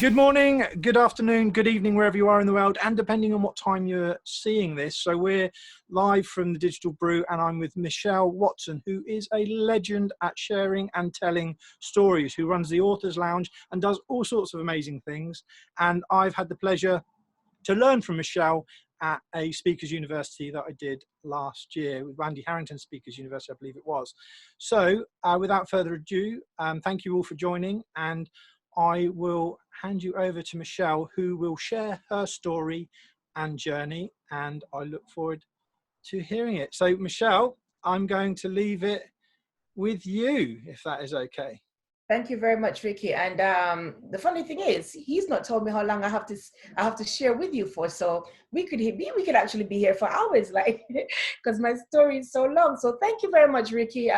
Good morning, good afternoon, good evening, wherever you are in the world, and depending on what time you're seeing this. So we're live from the Digital Brew, and I'm with Michelle Watson, who is a legend at sharing and telling stories, who runs the Authors Lounge and does all sorts of amazing things. And I've had the pleasure to learn from Michelle at a Speakers University that I did last year with Andy Harringtons Speakers University, I believe it was. So without further ado, thank you all for joining, and I will hand you over to Michelle, who will share her story and journey, and I look forward to hearing it. So Michelle, I'm going to leave it with you, if that is okay. Thank you very much, Ricky. And the funny thing is, he's not told me how long I have to share with you for. So we could actually be here for hours, like, because my story is so long. So thank you very much, Ricky.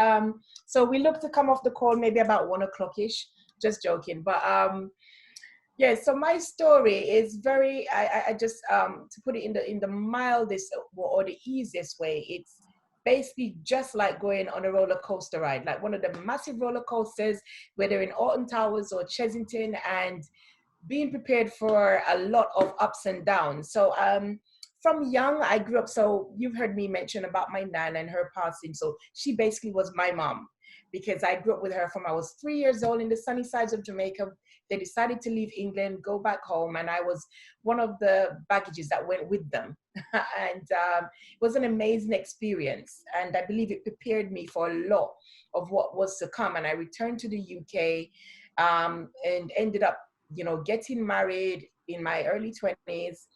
So we look to come off the call maybe about 1 o'clock-ish. Just joking, but yeah. So my story is very. I just to put it in the mildest or the easiest way. It's basically just like going on a roller coaster ride, like one of the massive roller coasters, whether in Alton Towers or Chessington, and being prepared for a lot of ups and downs. So from young, I grew up. So you've heard me mention about my nan and her passing. So she basically was my mom, because I grew up with her from I was 3 years old in the sunny sides of Jamaica. They decided to leave England, go back home, and I was one of the baggages that went with them. And it was an amazing experience, and I believe it prepared me for a lot of what was to come. And I returned to the UK and ended up, getting married in my early 20s.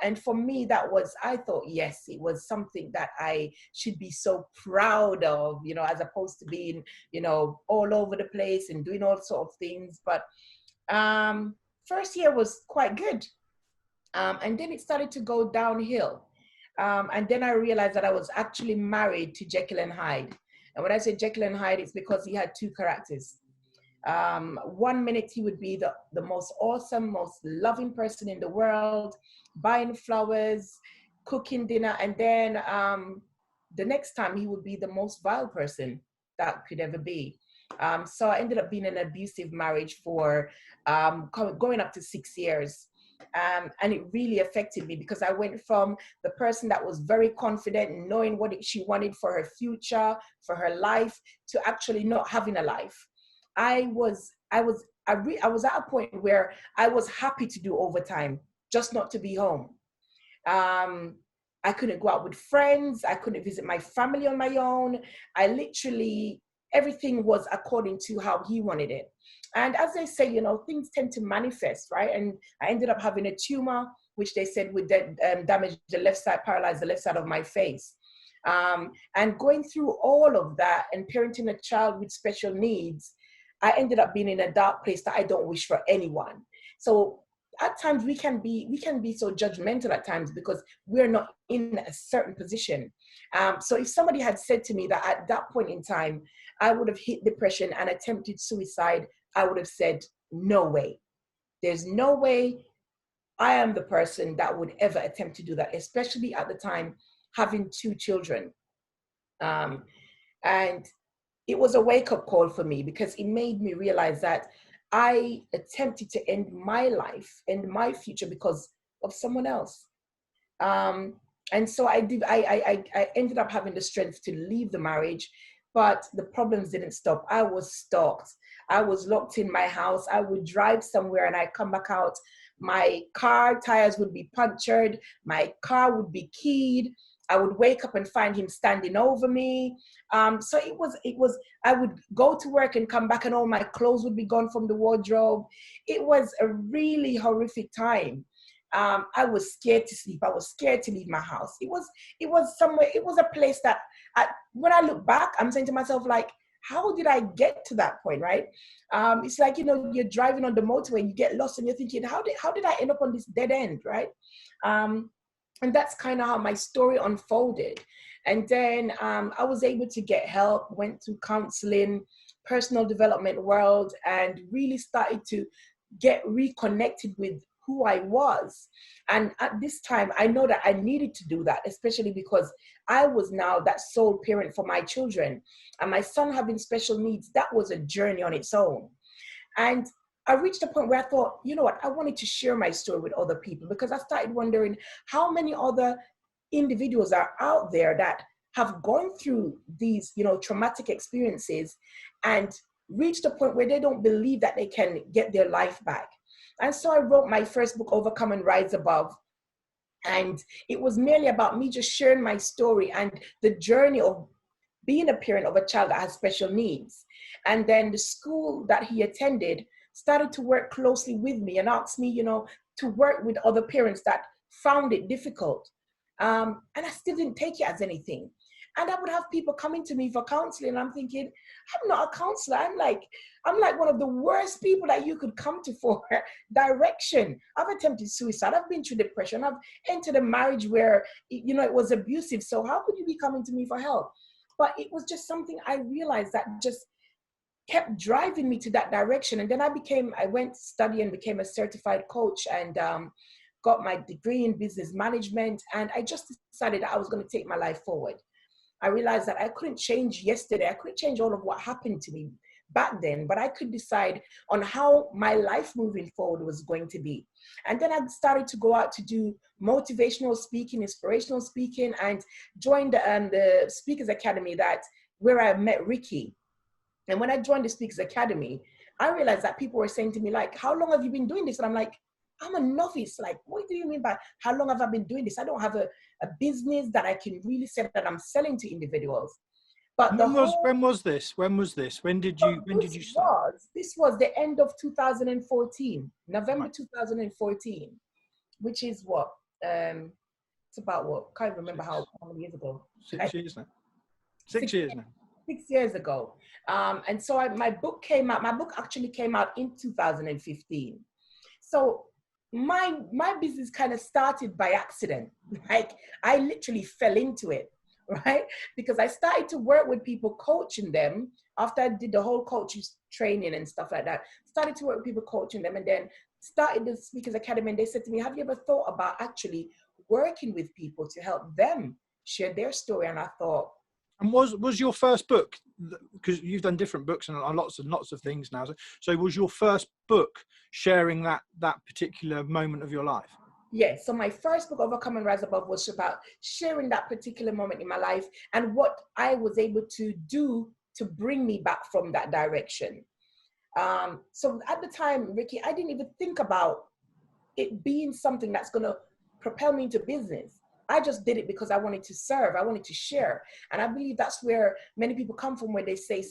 And for me, I thought, yes, it was something that I should be so proud of, as opposed to being, all over the place and doing all sorts of things. But first year was quite good. And then it started to go downhill. And then I realized that I was actually married to Jekyll and Hyde. And when I say Jekyll and Hyde, it's because he had two characters. 1 minute he would be the most awesome, most loving person in the world, buying flowers, cooking dinner, and then the next time he would be the most vile person that could ever be. So I ended up being in an abusive marriage for going up to 6 years. And it really affected me, because I went from the person that was very confident and knowing what she wanted for her future, for her life, to actually not having a life. I was at a point where I was happy to do overtime, just not to be home. I couldn't go out with friends. I couldn't visit my family on my own. Everything was according to how he wanted it. And as they say, things tend to manifest, right? And I ended up having a tumor, which they said would damage the left side, paralyze the left side of my face. And going through all of that and parenting a child with special needs, I ended up being in a dark place that I don't wish for anyone. So at times we can be so judgmental at times, because we're not in a certain position. So if somebody had said to me that at that point in time, I would have hit depression and attempted suicide, I would have said, no way. There's no way I am the person that would ever attempt to do that, especially at the time having 2 children. And it was a wake-up call for me, because it made me realize that I attempted to end my life and my future because of someone else. And so I did. I ended up having the strength to leave the marriage, but the problems didn't stop. I was stalked. I was locked in my house. I would drive somewhere and I'd come back out. My car tires would be punctured. My car would be keyed. I would wake up and find him standing over me. So it was, I would go to work and come back and all my clothes would be gone from the wardrobe. It was a really horrific time. I was scared to sleep. I was scared to leave my house. It was a place that when I look back, I'm saying to myself, like, how did I get to that point, right? It's like, you're driving on the motorway and you get lost and you're thinking, how did I end up on this dead end, right? And that's kind of how my story unfolded. And then I was able to get help, went to counseling, personal development world, and really started to get reconnected with who I was. And at this time, I know that I needed to do that, especially because I was now that sole parent for my children. And my son having special needs, that was a journey on its own. And I reached a point where I thought, you know what, I wanted to share my story with other people, because I started wondering how many other individuals are out there that have gone through these, traumatic experiences and reached a point where they don't believe that they can get their life back. And so I wrote my first book, Overcome and Rise Above. And it was merely about me just sharing my story and the journey of being a parent of a child that has special needs. And then the school that he attended started to work closely with me and asked me, to work with other parents that found it difficult. And I still didn't take it as anything. And I would have people coming to me for counseling. And I'm thinking, I'm not a counselor. I'm like one of the worst people that you could come to for direction. I've attempted suicide. I've been through depression. I've entered a marriage where, it was abusive. So how could you be coming to me for help? But it was just something I realized that just kept driving me to that direction. And then I went to study and became a certified coach, and got my degree in business management. And I just decided that I was going to take my life forward. I realized that I couldn't change yesterday. I couldn't change all of what happened to me back then, but I could decide on how my life moving forward was going to be. And then I started to go out to do motivational speaking, inspirational speaking, and joined the Speakers Academy, where I met Ricky. And when I joined the Speakers Academy, I realized that people were saying to me, like, how long have you been doing this? And I'm like, I'm a novice. Like, what do you mean by how long have I been doing this? I don't have a business that I can really say that I'm selling to individuals. But when was this? When did you start? This was the end of 2014, November Right. 2014, which is what? It's about what? Can't remember how many years ago. 6 years now. 6 years now. 6 years ago. And so my book actually came out in 2015. So my business kind of started by accident. Like, I literally fell into it, right? Because I started to work with people, coaching them after I did the whole coaches training and stuff like that. Started to work with people, coaching them, and then started the Speakers Academy. And they said to me, have you ever thought about actually working with people to help them share their story? And I thought, and was your first book, because you've done different books and lots of things now, so was your first book sharing that particular moment of your life? Yes. So my first book, Overcome and Rise Above, was about sharing that particular moment in my life and what I was able to do to bring me back from that direction. So at the time, Ricky, I didn't even think about it being something that's going to propel me into business. I just did it because I wanted to serve. I wanted to share. And I believe that's where many people come from, where they say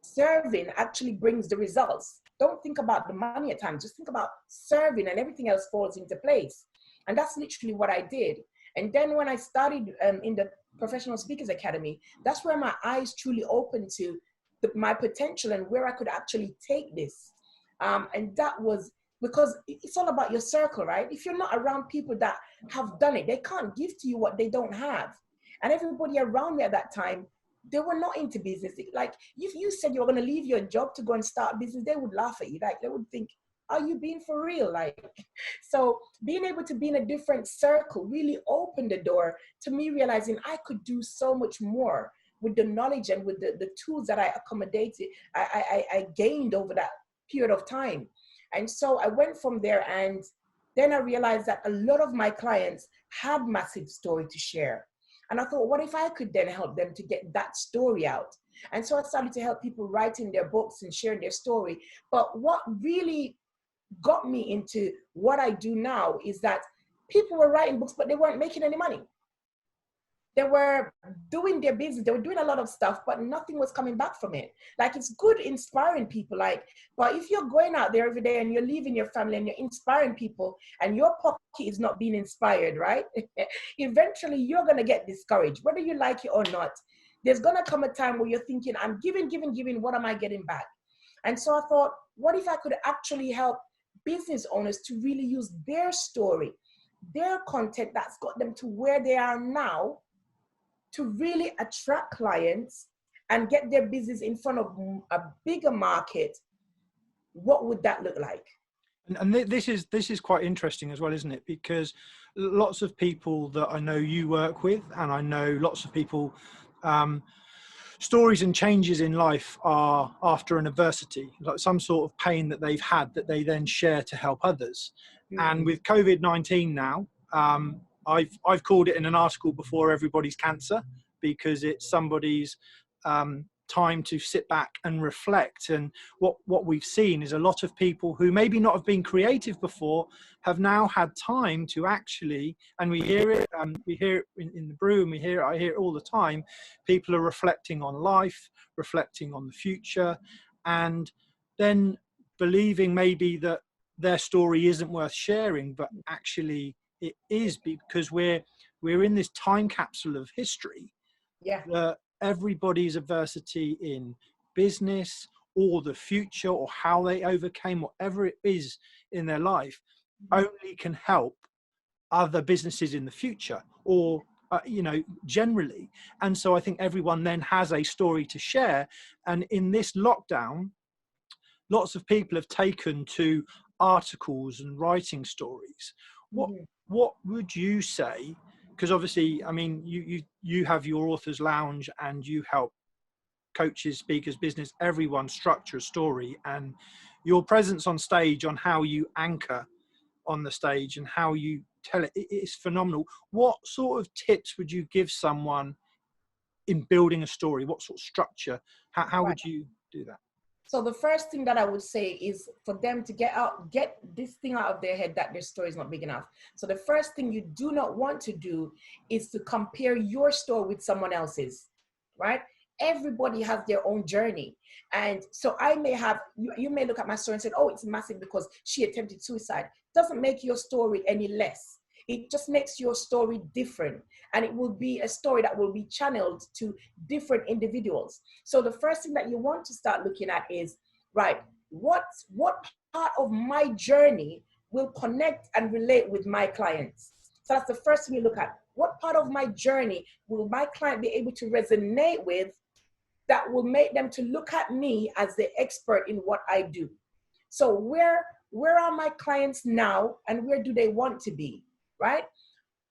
serving actually brings the results. Don't think about the money at times. Just think about serving, and everything else falls into place. And that's literally what I did. And then when I started in the Professional Speakers Academy, that's where my eyes truly opened to my potential and where I could actually take this. And that was because it's all about your circle, right? If you're not around people that have done it, they can't give to you what they don't have. And everybody around me at that time, they were not into business. Like, if you said you were going to leave your job to go and start a business, they would laugh at you. Like, they would think, are you being for real? Like, so being able to be in a different circle really opened the door to me realizing I could do so much more with the knowledge and with the tools that I gained over that period of time. And so I went from there, and then I realized that a lot of my clients had massive story to share. And I thought, what if I could then help them to get that story out? And so I started to help people write in their books and share their story. But what really got me into what I do now is that people were writing books, but they weren't making any money. They were doing their business. They were doing a lot of stuff, but nothing was coming back from it. Like, it's good inspiring people, but if you're going out there every day and you're leaving your family and you're inspiring people and your pocket is not being inspired, right? Eventually you're going to get discouraged, whether you like it or not. There's going to come a time where you're thinking, I'm giving, what am I getting back? And so I thought, what if I could actually help business owners to really use their story, their content that's got them to where they are now, to really attract clients and get their business in front of a bigger market? What would that look like? And this is quite interesting as well, isn't it? Because lots of people that I know you work with, and I know lots of people stories and changes in life are after an adversity, like some sort of pain that they've had that they then share to help others. And Mm. with COVID-19 now, I've called it in an article before everybody's cancer, because it's somebody's time to sit back and reflect. And what we've seen is a lot of people who maybe not have been creative before have now had time to actually, and we hear it in the brew, and I hear it all the time. People are reflecting on life, reflecting on the future, and then believing maybe that their story isn't worth sharing, but actually it is, because we're in this time capsule of history Yeah. that everybody's adversity in business or the future or how they overcame whatever it is in their life only can help other businesses in the future, or generally. And so I think everyone then has a story to share. And in this lockdown, lots of people have taken to articles and writing stories. What Mhm. what would you say? Because obviously, I mean, you have your author's lounge, and you help coaches, speakers, business, everyone structure a story, and your presence on stage, on how you anchor on the stage and how you tell it, it is phenomenal. What sort of tips would you give someone in building a story? What sort of structure? How Right. would you do that? So the first thing that I would say is for them to get this thing out of their head that their story is not big enough. So the first thing you do not want to do is to compare your story with someone else's, right? Everybody has their own journey. And so I may have, you may look at my story and say, oh, it's massive because she attempted suicide. Doesn't make your story any less. It just makes your story different. And it will be a story that will be channeled to different individuals. So the first thing that you want to start looking at is, right, what part of my journey will connect and relate with my clients? So that's the first thing you look at. What part of my journey will my client be able to resonate with that will make them to look at me as the expert in what I do? So where are my clients now and where do they want to be, right?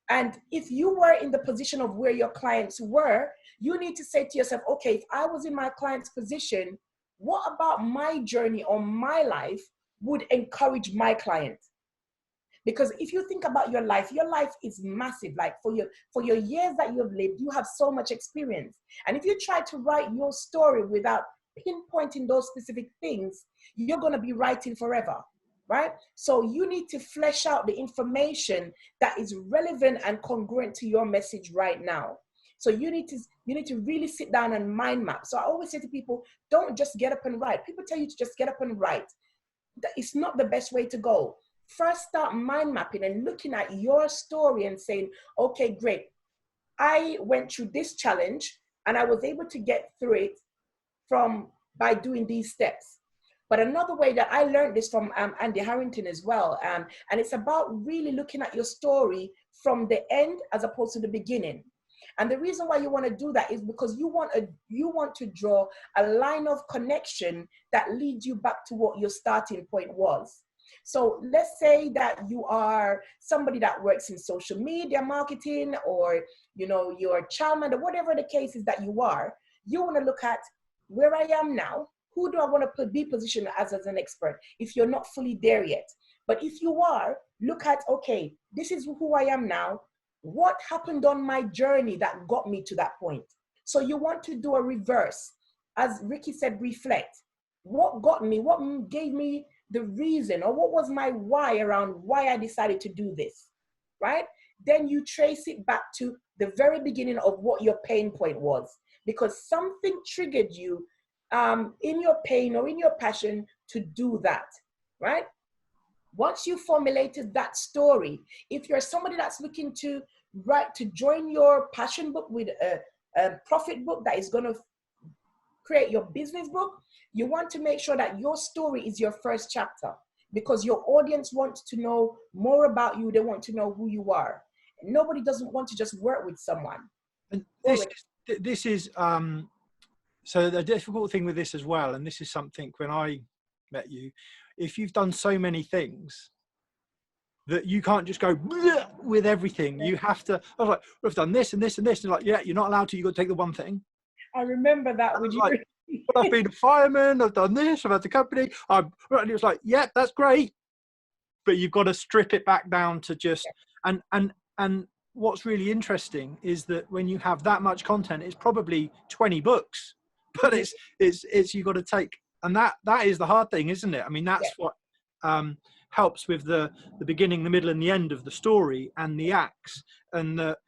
And if you were in the position of where your clients were, you need to say to yourself, okay, if I was in my client's position, what about my journey or my life would encourage my client? Because if you think about your life is massive. Like for your years that you have lived, you have so much experience. And if you try to write your story without pinpointing those specific things, you're going to be writing forever, right? So you need to flesh out the information that is relevant and congruent to your message right now. So you need to really sit down and mind map. So I always say to people, don't just get up and write. People tell you to just get up and write. It's not the best way to go. First, start mind mapping and looking at your story and saying, okay, great. I went through this challenge and I was able to get through it by doing these steps. But another way that I learned this from Andy Harrington as well, and it's about really looking at your story from the end as opposed to the beginning. And the reason why you want to do that is because you want to draw a line of connection that leads you back to what your starting point was. So let's say that you are somebody that works in social media marketing, or you're a chairman, or whatever the case is that you are. You want to look at where I am now. Who do I want to be positioned as an expert if you're not fully there yet? But if you are, look at, okay, this is who I am now. What happened on my journey that got me to that point? So you want to do a reverse. As Ricky said, reflect. What got me? What gave me the reason, or what was my why around why I decided to do this, right? Then you trace it back to the very beginning of what your pain point was, because something triggered you in your pain or in your passion to do that, right? Once you formulated that story, if you're somebody that's looking to join your passion book with a profit book that is going to create your business book, you want to make sure that your story is your first chapter, because your audience wants to know more about you. They want to know who you are. And nobody doesn't want to just work with someone. And this is so the difficult thing with this as well, and this is something when I met you, if you've done so many things that you can't just go with everything. You have to, I was like, well, I've done this and this and this. And like, yeah, you're not allowed to, you've got to take the one thing. I remember that I with was you. like, well, I've been a fireman, I've done this, I've had the company. And it was like, yeah, that's great. But you've got to strip it back down to just, and what's really interesting is that when you have that much content, it's probably 20 books, but it's you've got to take, and that is the hard thing, isn't it? I mean, that's what helps with the beginning, the middle, and the end of the story and the acts. And that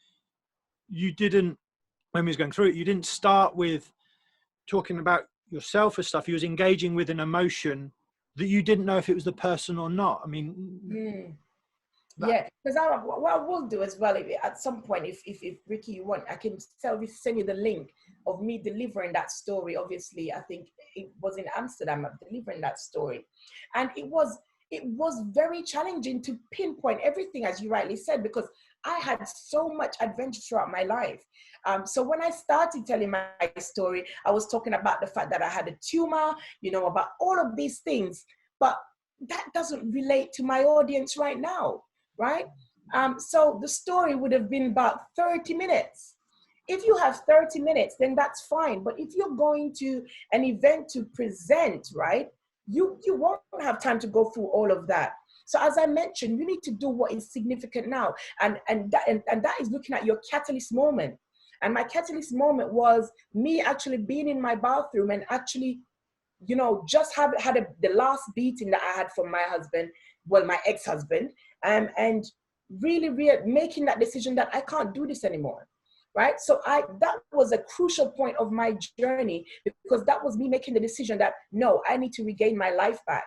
you didn't, when we was going through it, you didn't start with talking about yourself as stuff. You was engaging with an emotion that you didn't know if it was the person or not. I mean, Yeah, because what I will do as well, if, at some point, if Ricky, you want, I can send you the link of me delivering that story. Obviously, I think it was in Amsterdam, I'm delivering that story. And it was very challenging to pinpoint everything, as you rightly said, because I had so much adventure throughout my life. So when I started telling my story, I was talking about the fact that I had a tumor, about all of these things, but that doesn't relate to my audience right now. Right? So the story would have been about 30 minutes. If you have 30 minutes, then that's fine. But if you're going to an event to present, right, you won't have time to go through all of that. So as I mentioned, you need to do what is significant now. And that is looking at your catalyst moment. And my catalyst moment was me actually being in my bathroom and actually, just had the last beating that I had from my husband, well, my ex-husband, and really making that decision that I can't do this anymore, right? So that was a crucial point of my journey, because that was me making the decision that, no, I need to regain my life back.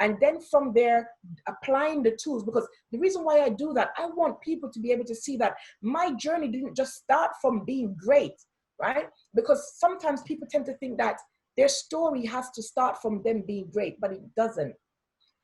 And then from there, applying the tools, because the reason why I do that, I want people to be able to see that my journey didn't just start from being great, right? Because sometimes people tend to think that their story has to start from them being great, but it doesn't,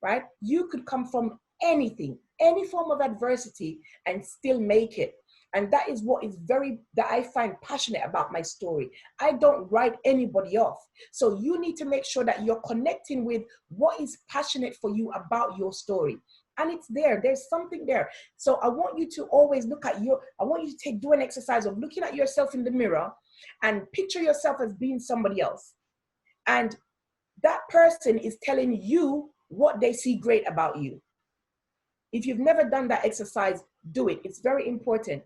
right? You could come from anything, any form of adversity, and still make it. And that is what is that I find passionate about my story. I don't write anybody off. So you need to make sure that you're connecting with what is passionate for you about your story. And it's there's something there. So I want you to always I want you to do an exercise of looking at yourself in the mirror and picture yourself as being somebody else. And that person is telling you what they see great about you. If you've never done that exercise, do it. It's very important.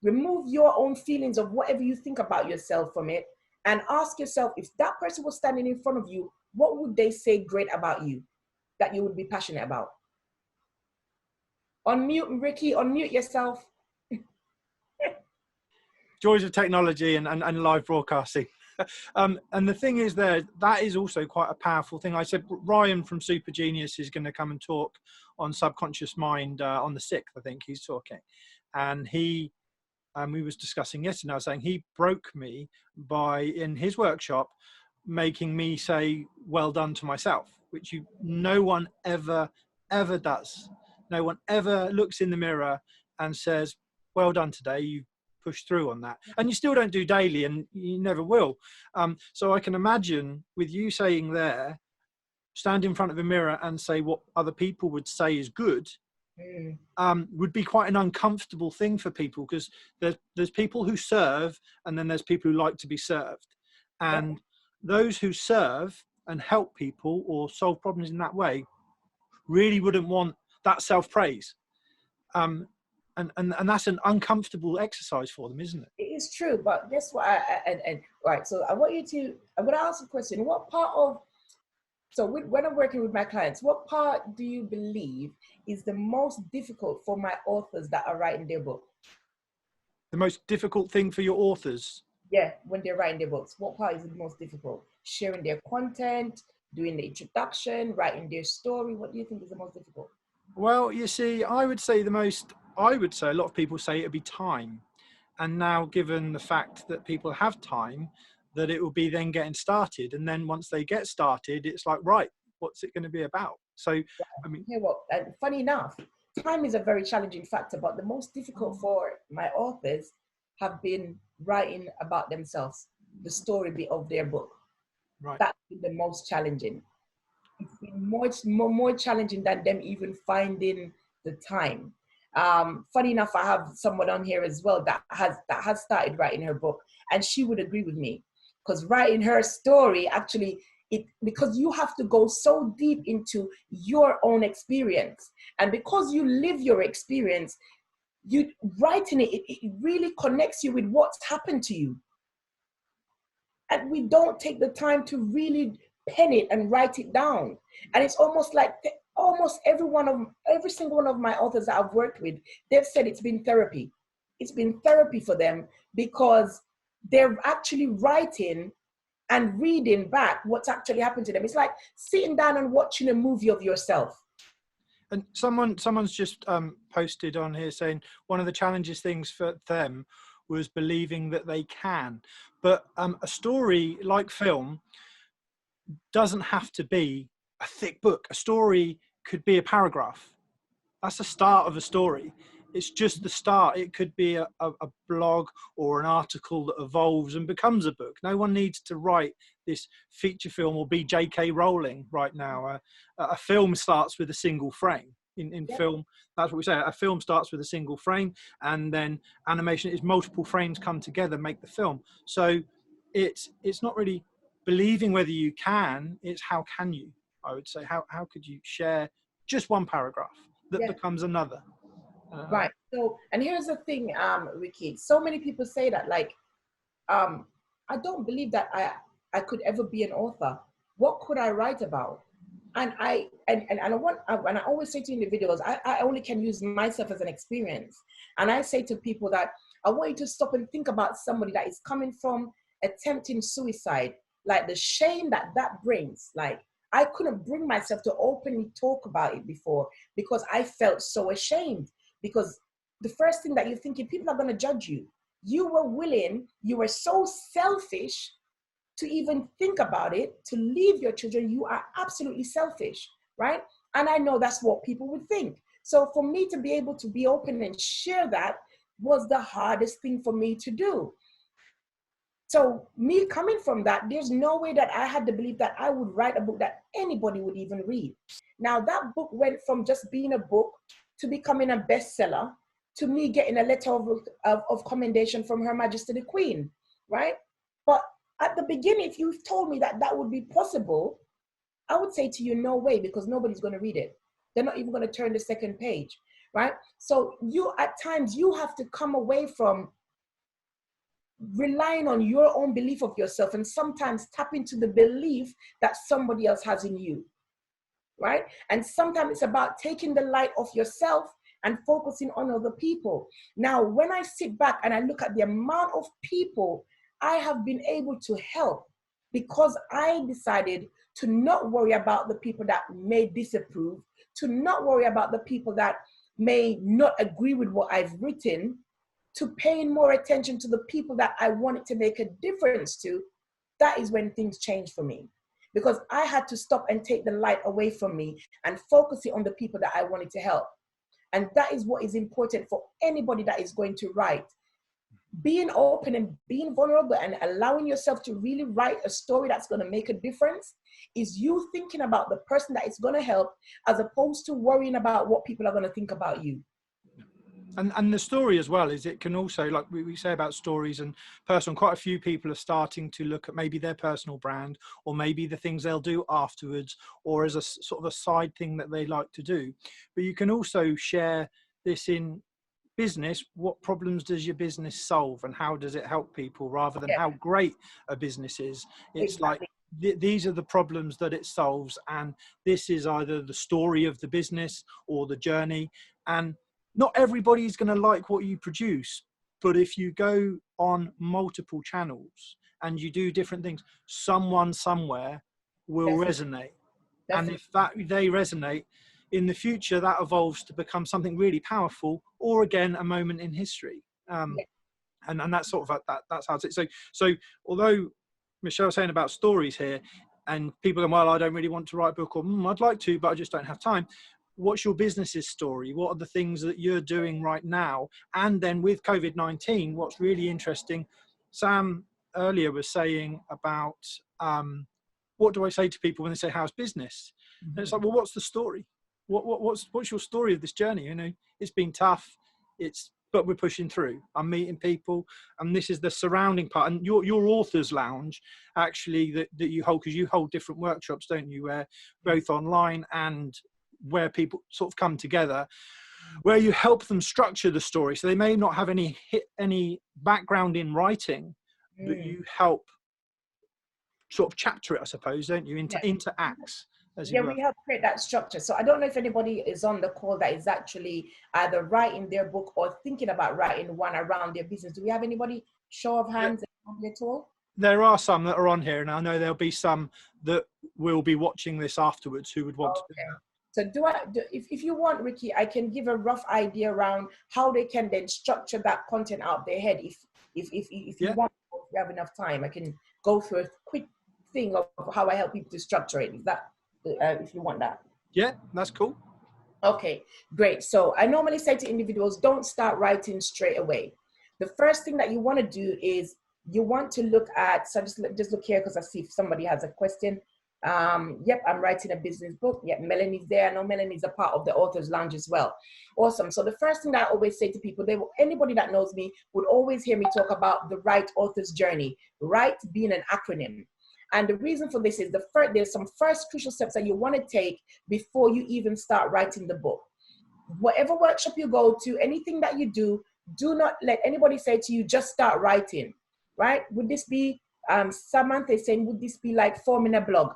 Remove your own feelings of whatever you think about yourself from it, and ask yourself, if that person was standing in front of you, what would they say great about you that you would be passionate about? Unmute, Ricky, unmute yourself. joys of technology and live broadcasting. And the thing is that is also quite a powerful thing. I said Ryan from Super Genius is going to come and talk on subconscious mind on the 6th, I think he's talking. And we was discussing yesterday, I was saying he broke me by, in his workshop, making me say well done to myself, which no one ever does. No one ever looks in the mirror and says well done today, you pushed through on that. And you still don't do daily, and you never will. So I can imagine with you saying there, stand in front of a mirror and say what other people would say is good, would be quite an uncomfortable thing for people, because there's people who serve, and then there's people who like to be served. And those who serve and help people or solve problems in that way really wouldn't want that self-praise. And that's an uncomfortable exercise for them, isn't it? It is true, but guess what? Right. So I'm going to ask a question. What part of, when I'm working with my clients, what part do you believe is the most difficult for my authors that are writing their book? The most difficult thing for your authors? Yeah, when they're writing their books, what part is the most difficult? Sharing their content, doing the introduction, writing their story. What do you think is the most difficult? Well, you see, I would say a lot of people say it'd be time. And now, given the fact that people have time, that it will be then getting started. And then once they get started, it's like, right, what's it going to be about? So, I mean, you know what? Funny enough, time is a very challenging factor, but the most difficult for my authors have been writing about themselves, the story bit of their book. right. That's been the most challenging. It's been more challenging than them even finding the time. Funny enough, I have someone on here as well that has started writing her book, and she would agree with me. because writing her story actually, because you have to go so deep into your own experience, and because you live your experience, you writing it really connects you with what's happened to you. And we don't take the time to really pen it and write it down. And it's almost like almost every single one of my authors that I've worked with, they've said it's been therapy. It's been therapy for them, because they're actually writing and reading back what's actually happened to them. It's like sitting down and watching a movie of yourself. And someone's just posted on here saying one of the challenges things for them was believing that they can. But a story like film doesn't have to be a thick book. A story could be a paragraph. That's the start of a story. It's just the start. It could be a blog or an article that evolves and becomes a book. No one needs to write this feature film or be J.K. Rowling right now. A film starts with a single frame. In Yeah. film, that's what we say. A film starts with a single frame, and then animation is multiple frames come together, make the film. So it's not really believing whether you can, it's how can you, I would say. How could you share just one paragraph that Yeah. becomes another? Right. So, and here's the thing, Ricky. So many people say that, like, I don't believe that I could ever be an author. What could I write about? And I always say to individuals, I only can use myself as an experience. And I say to people that I want you to stop and think about somebody that is coming from attempting suicide, like the shame that brings. Like, I couldn't bring myself to openly talk about it before, because I felt so ashamed. Because the first thing that you're thinking, people are going to judge you. You were so selfish to even think about it, to leave your children. You are absolutely selfish, right? And I know that's what people would think. So for me to be able to be open and share that was the hardest thing for me to do. So me coming from that, there's no way that I had to believe that I would write a book that anybody would even read. Now that book went from just being a book to becoming a bestseller, to me getting a letter of commendation from Her Majesty the Queen, right? But at the beginning, if you told me that that would be possible, I would say to you, no way, because nobody's going to read it. They're not even going to turn the second page, right? So you, at times, you have to come away from relying on your own belief of yourself, and sometimes tap into the belief that somebody else has in you, right? And sometimes it's about taking the light off yourself and focusing on other people. Now, when I sit back and I look at the amount of people I have been able to help, because I decided to not worry about the people that may disapprove, to not worry about the people that may not agree with what I've written, to paying more attention to the people that I wanted to make a difference to, that is when things changed for me. Because I had to stop and take the light away from me and focus it on the people that I wanted to help. And that is what is important for anybody that is going to write. Being open and being vulnerable and allowing yourself to really write a story that's going to make a difference is you thinking about the person that is going to help, as opposed to worrying about what people are going to think about you. And the story as well is, it can also, like we say about stories and personal, quite a few people are starting to look at maybe their personal brand, or maybe the things they'll do afterwards, or as a sort of a side thing that they like to do. But you can also share this in business. What problems does your business solve, and how does it help people, rather than how great a business is? It's Exactly. like these are the problems that it solves, and this is either the story of the business or the journey. And not everybody's going to like what you produce, but if you go on multiple channels and you do different things, someone somewhere will resonate. And if that they resonate in the future, that evolves to become something really powerful, or again a moment in history. And that's sort of that's how it's so although Michelle's saying about stories here, and people go, well, I don't really want to write a book, or I'd like to, but I just don't have time. What's your business's story? What are the things that you're doing right now? And then with COVID-19, what's really interesting, Sam earlier was saying about what do I say to people when they say, how's business? And it's like, well, what's the story? What's your story of this journey? You know, it's been tough. It's but we're pushing through. I'm meeting people, and this is the surrounding part. And your author's lounge, actually, that you hold, because you hold different workshops, don't you, where both online and where people sort of come together, where you help them structure the story. So they may not have any background in writing, but you help sort of chapter it, I suppose, don't you, into acts, as Yeah, it were. we help create that structure. So I don't know if anybody is on the call that is actually either writing their book or thinking about writing one around their business. Do we have anybody, show of hands, at all? There are some that are on here, and I know there'll be some that will be watching this afterwards who would want to do that. So if you want, Ricky, I can give a rough idea around how they can then structure that content out their head. If you want, if you have enough time, I can go through a quick thing of how I help people to structure it. Is that, if you want that? Yeah, that's cool. Okay, great. So I normally say to individuals, don't start writing straight away. The first thing that you want to do is you want to look at, so just look here because I see if somebody has a question. Yep, I'm writing a business book. Yep, Melanie's there. I know Melanie's a part of the Author's Lounge as well. Awesome. So the first thing that I always say to people, anybody that knows me would always hear me talk about the Write Author's Journey, Write being an acronym. And the reason for this is there's some first crucial steps that you want to take before you even start writing the book. Whatever workshop you go to, anything that you do not let anybody say to you, just start writing, right? Would this be, Samantha is saying, would this be like forming a blog?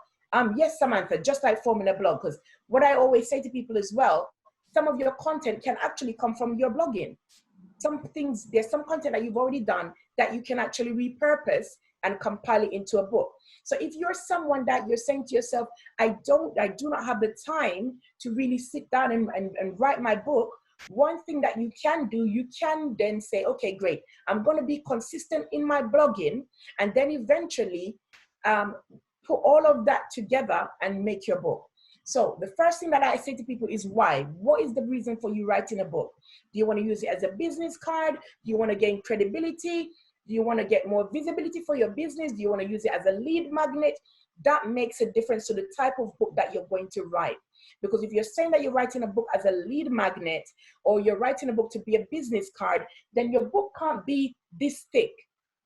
Yes, Samantha, just like forming a blog, because what I always say to people as well, some of your content can actually come from your blogging. There's some content that you've already done that you can actually repurpose and compile it into a book. So if you're someone that you're saying to yourself, I do not have the time to really sit down and write my book, one thing that you can do, you can then say, okay, great, I'm going to be consistent in my blogging, and then eventually put all of that together and make your book. So the first thing that I say to people is why? What is the reason for you writing a book? Do you want to use it as a business card? Do you want to gain credibility? Do you want to get more visibility for your business? Do you want to use it as a lead magnet? That makes a difference to the type of book that you're going to write. Because if you're saying that you're writing a book as a lead magnet, or you're writing a book to be a business card, then your book can't be this thick,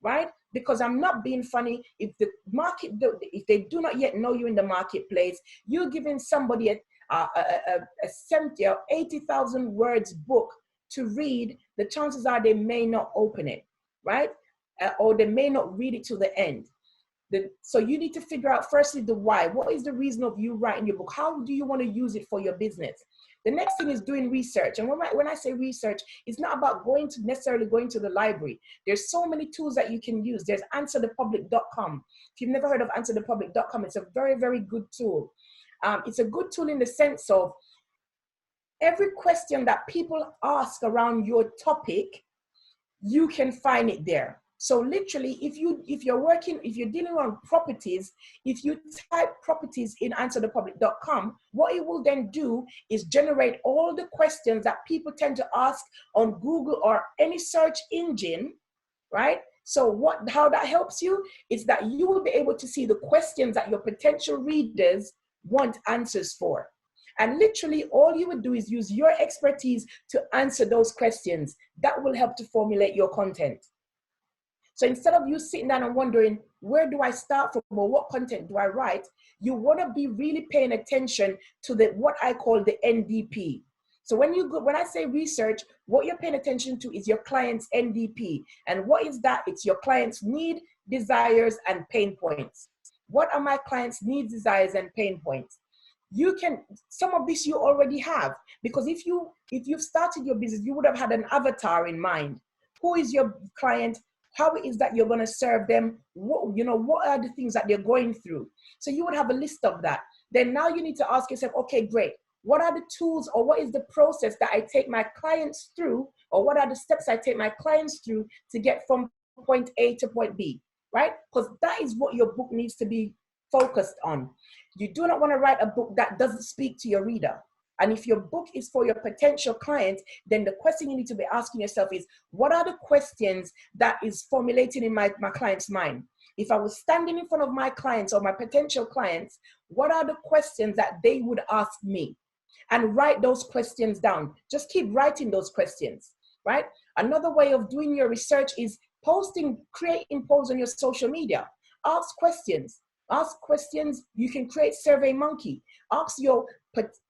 right? Because I'm not being funny. If the market, if they do not yet know you in the marketplace, you're giving somebody a 70 or 80,000 words book to read, the chances are they may not open it, right? Or they may not read it to the end. So you need to figure out firstly the why. What is the reason of you writing your book? How do you want to use it for your business? The next thing is doing research. And when I say research, it's not about necessarily going to the library. There's so many tools that you can use. There's answerthepublic.com. If you've never heard of answerthepublic.com, it's a very, very good tool. It's a good tool in the sense of every question that people ask around your topic, you can find it there. So literally, if you're dealing on properties, if you type properties in answerthepublic.com, what it will then do is generate all the questions that people tend to ask on Google or any search engine, right? So how that helps you is that you will be able to see the questions that your potential readers want answers for. And literally all you would do is use your expertise to answer those questions. That will help to formulate your content. So instead of you sitting down and wondering, where do I start from or what content do I write? You want to be really paying attention to what I call the NDP. So when I say research, what you're paying attention to is your client's NDP. And what is that? It's your client's need, desires, and pain points. What are my client's needs, desires, and pain points? Some of this you already have, because if you've started your business, you would have had an avatar in mind. Who is your client? How it is that you're going to serve them? What are the things that they're going through? So you would have a list of that. Then now you need to ask yourself, okay, great. What are the tools or what is the process that I take my clients through, or what are the steps I take my clients through to get from point A to point B, right? Because that is what your book needs to be focused on. You do not want to write a book that doesn't speak to your reader. And if your book is for your potential client, then the question you need to be asking yourself is, what are the questions that is formulating in my client's mind? If I was standing in front of my clients or my potential clients, what are the questions that they would ask me? And write those questions down. Just keep writing those questions, right? Another way of doing your research is creating polls on your social media. Ask questions. Ask questions. You can create Survey Monkey. Ask your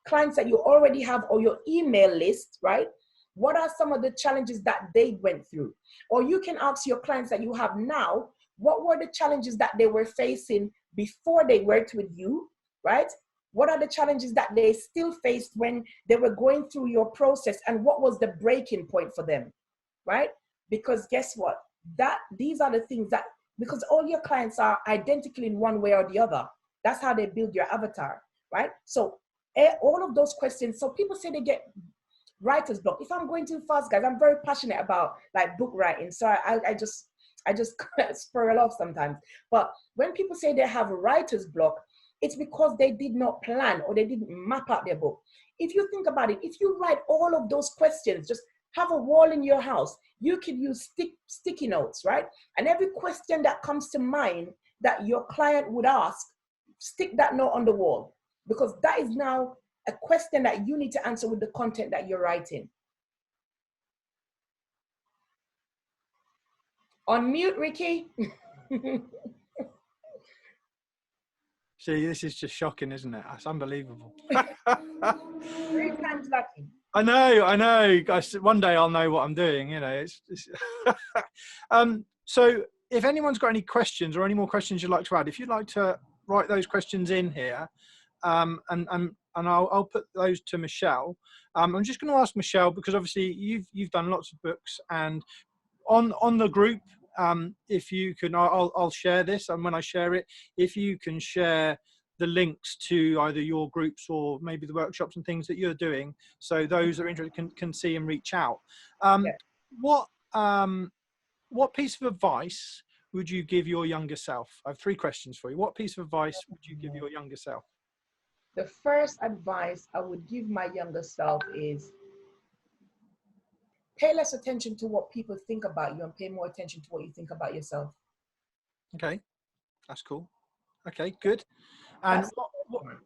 clients that you already have or your email list, right? What are some of the challenges that they went through? Or you can ask your clients that you have now, what were the challenges that they were facing before they worked with you, right? What are the challenges that they still faced when they were going through your process, and what was the breaking point for them, right? Because guess what? These are the things that, because all your clients are identical in one way or the other. That's how they build your avatar, right? So all of those questions. So people say they get writer's block. If I'm going too fast, guys, I'm very passionate about like book writing. So I just spiral off sometimes. But when people say they have a writer's block, it's because they did not plan or they didn't map out their book. If you think about it, if you write all of those questions, just have a wall in your house. You could use sticky notes, right? And every question that comes to mind that your client would ask, stick that note on the wall, because that is now a question that you need to answer with the content that you're writing. Unmute, Ricky. See, this is just shocking, isn't it? That's unbelievable. 3 times lucky. I know. Guys, one day I'll know what I'm doing. You know, it's so if anyone's got any questions or any more questions you'd like to add, if you'd like to write those questions in here, and I'll put those to Michelle. I'm just going to ask Michelle, because obviously you've done lots of books, and on the group, if you can, I'll share this, and when I share it, if you can share the links to either your groups or maybe the workshops and things that you're doing, so those that are interested can see and reach out. What piece of advice would you give your younger self? I have 3 questions for you. What piece of advice would you give your younger self? The first advice I would give my younger self is pay less attention to what people think about you and pay more attention to what you think about yourself. Okay, that's cool. Okay, good. And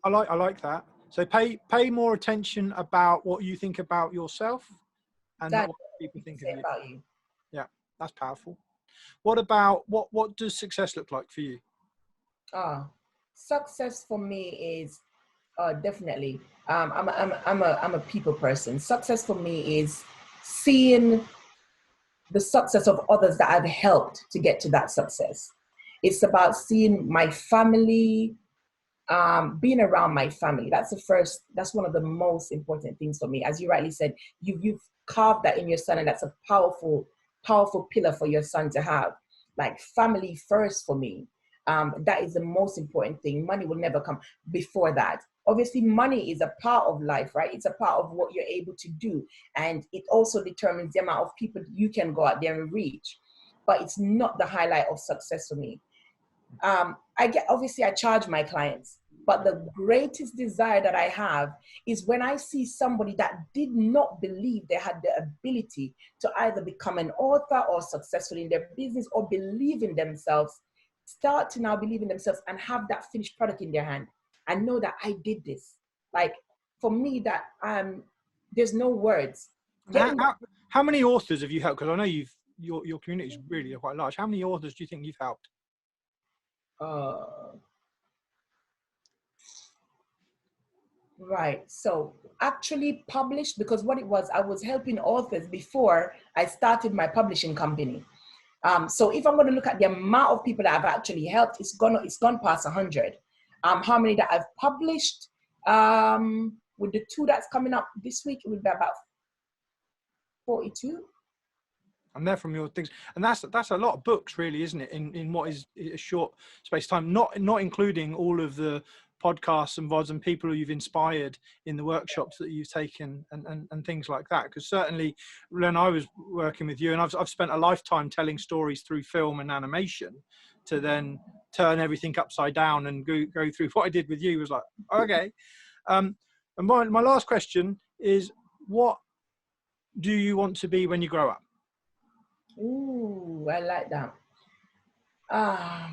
I like that. So pay more attention about what you think about yourself and not what people think of you. About you. Yeah, that's powerful. What about what does success look like for you? Success for me is definitely. I'm a people person. Success for me is seeing the success of others that I've helped to get to that success. It's about seeing my family, being around my family. That's one of the most important things for me. As you rightly said, you've carved that in your son, and that's a powerful pillar for your son to have. Like family first for me. That is the most important thing. Money will never come before that. Obviously, money is a part of life, right? It's a part of what you're able to do. And it also determines the amount of people you can go out there and reach. But it's not the highlight of success for me. I charge my clients, but the greatest desire that I have is when I see somebody that did not believe they had the ability to either become an author or successful in their business or believe in themselves, start to now believe in themselves and have that finished product in their hand and know that I did this. Like for me, that there's no words. How many authors have you helped? Because I know your community is really quite large. How many authors do you think you've helped? Right. So actually published, because what it was, I was helping authors before I started my publishing company. So if I'm going to look at the amount of people that I've actually helped, it's gone past 100. How many that I've published? With the 2 that's coming up this week, it will be about 42. And they're from your things, and that's a lot of books, really, isn't it? In what is a short space of time, not including all of the podcasts and VODs and people who you've inspired in the workshops that you've taken and things like that. Because certainly when I was working with you, and I've spent a lifetime telling stories through film and animation, to then turn everything upside down and go through what I did with you was like, okay. And my last question is, what do you want to be when you grow up? Ooh, I like that. I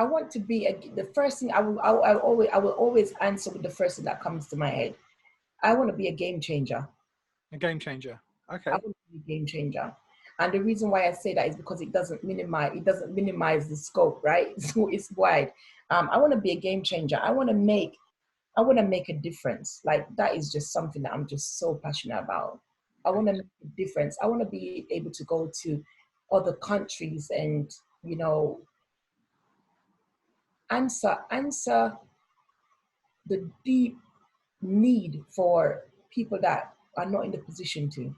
want to be the first thing I will always answer with the first thing that comes to my head. I want to be a game changer. A game changer. I Okay. want to be a game changer. And the reason why I say that is because it doesn't minimize the scope, right? So it's wide. I want to be a game changer. I want to make a difference. Like that is just something that I'm just so passionate about. I want to make a difference. I want to be able to go to other countries and, you know, answer the deep need for people that are not in the position to.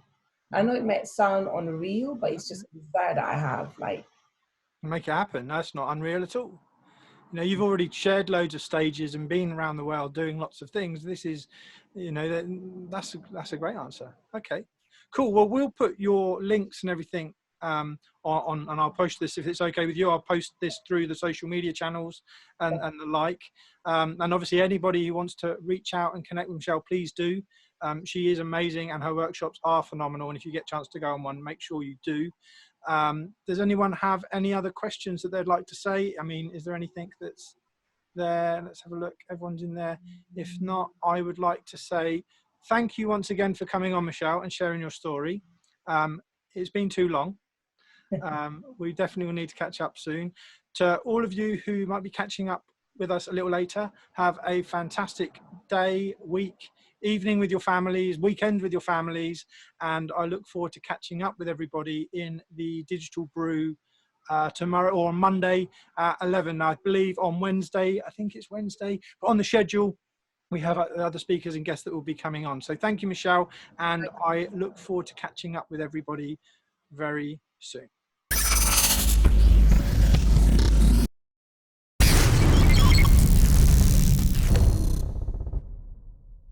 I know it might sound unreal, but it's just a desire that I have. Like, Make it happen. That's not unreal at all. You know, you've already shared loads of stages and been around the world doing lots of things. This is, you know, that's a great answer. Okay, cool. Well, we'll put your links and everything and I'll post this if it's okay with you. I'll post this through the social media channels and the like. And obviously, anybody who wants to reach out and connect with Michelle, please do. She is amazing, and her workshops are phenomenal. And if you get a chance to go on one, make sure you do. Does anyone have any other questions that they'd like to say? I mean, is there anything that's there? Let's have a look. Everyone's in there. If not, I would like to say thank you once again for coming on, Michelle, and sharing your story. It's been too long. We definitely will need to catch up soon. To all of you who might be catching up with us a little later, have a fantastic day, week, evening with your families, weekend with your families, and I look forward to catching up with everybody in the Digital Brew tomorrow or on Monday at 11. I believe on Wednesday, I think it's Wednesday, but on the schedule, we have other speakers and guests that will be coming on. So thank you, Michelle, and I look forward to catching up with everybody very soon.